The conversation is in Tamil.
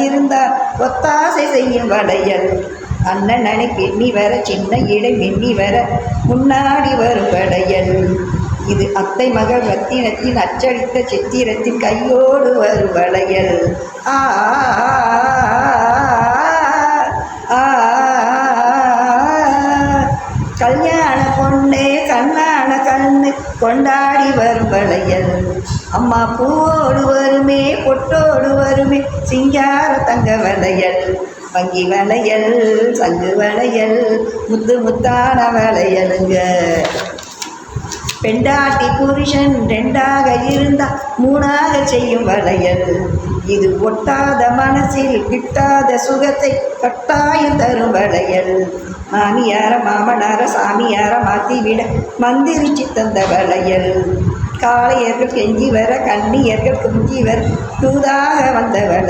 இருந்தால் ஒத்தாசை செய்யும் வளையல். அண்ணனை பின்னி வர சின்ன இடை மின்னி வர முன்னாடி வரும் வளையல். இது அத்தை மகள் ரத்தினத்தின் அச்சடித்த சித்திரத்தின் கையோடு வரும் வளையல். ஆ கல்யாண பொண்ணே கண்ணான கண்ணு கொண்டாடி வரும் வளையல். அம்மா பூவோடு வருமே பொட்டோடு வருமே சிங்கார தங்க வளையல். வங்கி வளையல் சங்கு வளையல் முத்து முத்தான வளையலுங்க. பெண்டாட்டி புருஷன் ரெண்டாக இருந்தா மூணாக செய்யும் வளையல். இது ஒட்டாத மனசில் கிட்டாத சுகத்தை கட்டாயம் தரும் வளையல். மாமியார மாமனார சாமியார மாற்றி விட மந்திரிச்சு தந்த வளையல். காளையர்கள் கெஞ்சி வர கண்ணியர்கள் குஞ்சி வர தூதாக வந்த வளையல்.